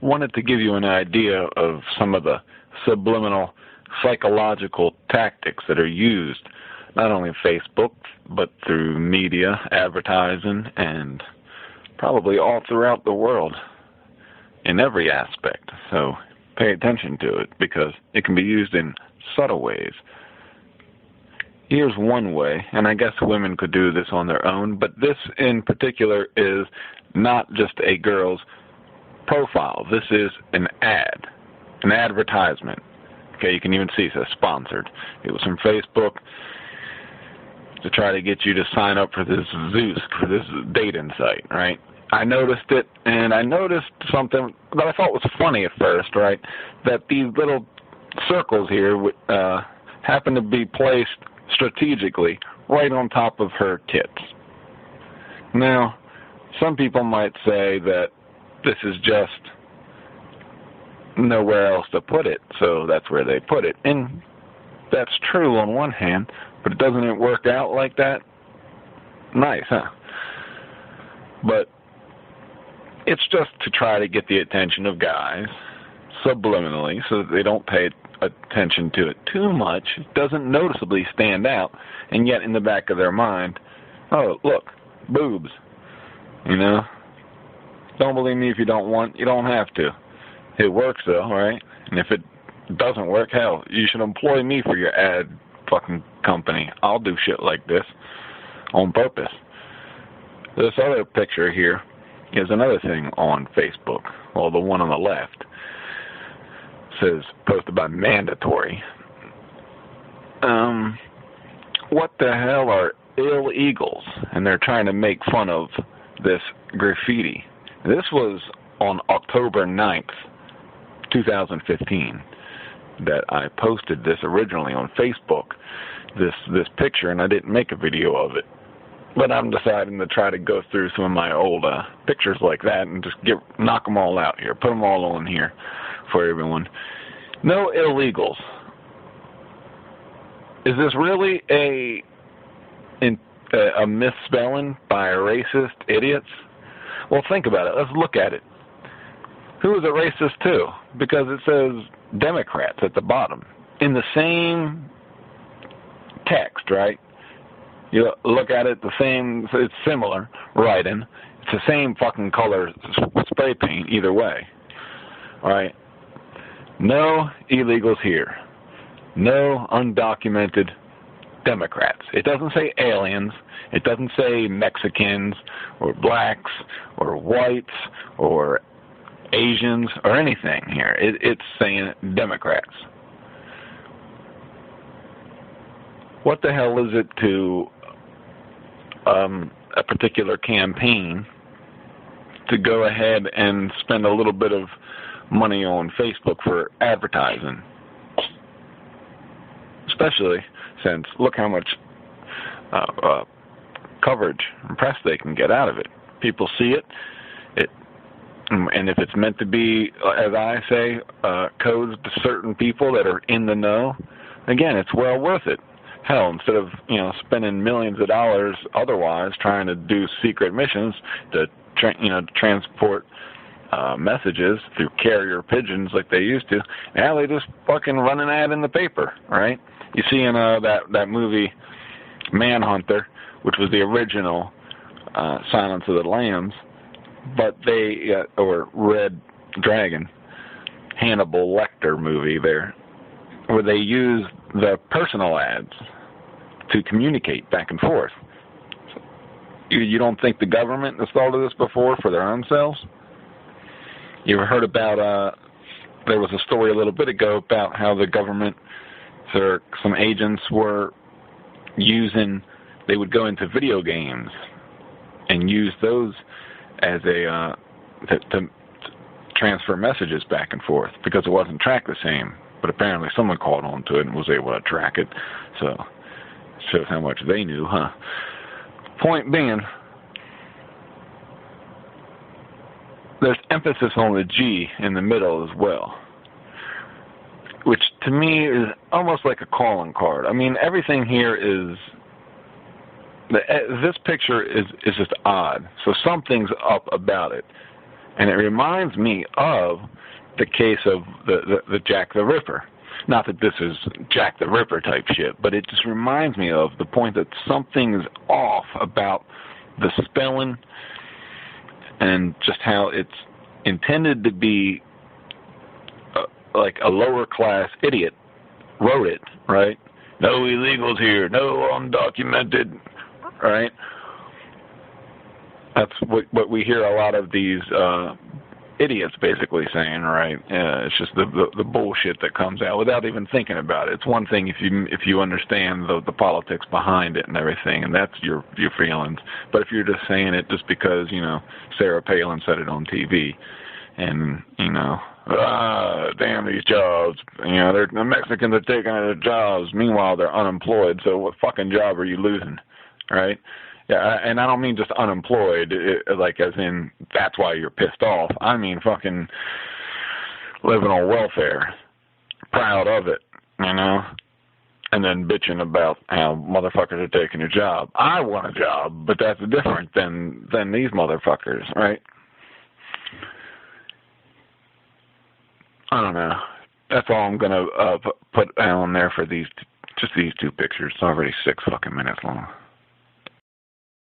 wanted to give you an idea of some of the subliminal psychological tactics that are used not only in Facebook, but through media, advertising, and probably all throughout the world in every aspect. So pay attention to it because it can be used in subtle ways. Here's one way, and I guess women could do this on their own, but this in particular is not just a girl's profile. This is an ad, an advertisement. Okay, you can even see it says sponsored. It was from Facebook to try to get you to sign up for this Zeus, for this dating site, right? I noticed it, and I noticed something that I thought was funny at first, right? That these little circles here happen to be placed strategically right on top of her tits. Now, some people might say that this is just nowhere else to put it, so that's where they put it. And that's true on one hand, but doesn't it work out like that? Nice, huh? But it's just to try to get the attention of guys subliminally so that they don't pay attention to it too much. It doesn't noticeably stand out, and yet in the back of their mind, oh, look, boobs. You know? Don't believe me if you don't want, you don't have to. It works though, right? And if it doesn't work, hell, you should employ me for your ad fucking company. I'll do shit like this on purpose. This other picture here is another thing on Facebook. Well, the one on the left says posted by Mandatory. What the hell are illegals? And they're trying to make fun of this graffiti. This was on October 9th, 2015, that I posted this originally on Facebook, this picture, and I didn't make a video of it. But I'm deciding to try to go through some of my old pictures like that and just knock them all out here, put them all on here for everyone. No illegals. Is this really a misspelling by racist idiots? Well, think about it. Let's look at it. Who is it racist to? Because it says Democrats at the bottom in the same text, right? You look at it the same, it's similar writing. It's the same fucking color spray paint either way. All right? No illegals here. No undocumented Democrats. It doesn't say aliens. It doesn't say Mexicans or blacks or whites or Asians or anything here. It's saying Democrats. What the hell is it to a particular campaign to go ahead and spend a little bit of money on Facebook for advertising? Especially since look how much coverage and press they can get out of it. People see it, and if it's meant to be, as I say, codes to certain people that are in the know, again, it's well worth it. Hell, instead of spending millions of dollars otherwise trying to do secret missions to transport messages through carrier pigeons like they used to, now they just fucking run an ad in the paper, right? You see in that movie Manhunter, which was the original Silence of the Lambs, but or Red Dragon, Hannibal Lecter movie there, where they use the personal ads to communicate back and forth. You don't think the government has thought of this before for their own selves? You ever heard about, there was a story a little bit ago about how the government, some agents were they would go into video games and use those as to transfer messages back and forth because it wasn't tracked the same. But apparently someone caught on to it and was able to track it. So it shows how much they knew, huh? Point being, there's emphasis on the G in the middle as well, which to me is almost like a calling card. I mean, everything here is, this picture is just odd. So something's up about it. And it reminds me of the case of the Jack the Ripper. Not that this is Jack the Ripper type shit, but it just reminds me of the point that something's off about the spelling and just how it's intended to be like a lower class idiot wrote it, right? No illegals here, no undocumented, right? That's what we hear a lot of these idiots basically saying, right? It's just the bullshit that comes out without even thinking about it. It's one thing if you understand the politics behind it and everything, and that's your feelings. But if you're just saying it just because, you know, Sarah Palin said it on TV, and, you know, damn these jobs, you know, the Mexicans are taking their jobs. Meanwhile, they're unemployed. So what fucking job are you losing, right? Yeah, and I don't mean just unemployed, like as in that's why you're pissed off. I mean fucking living on welfare, proud of it, you know, and then bitching about how motherfuckers are taking your job. I want a job, but that's different than these motherfuckers, right? I don't know. That's all I'm gonna put on there for these two pictures. It's already 6 fucking minutes long.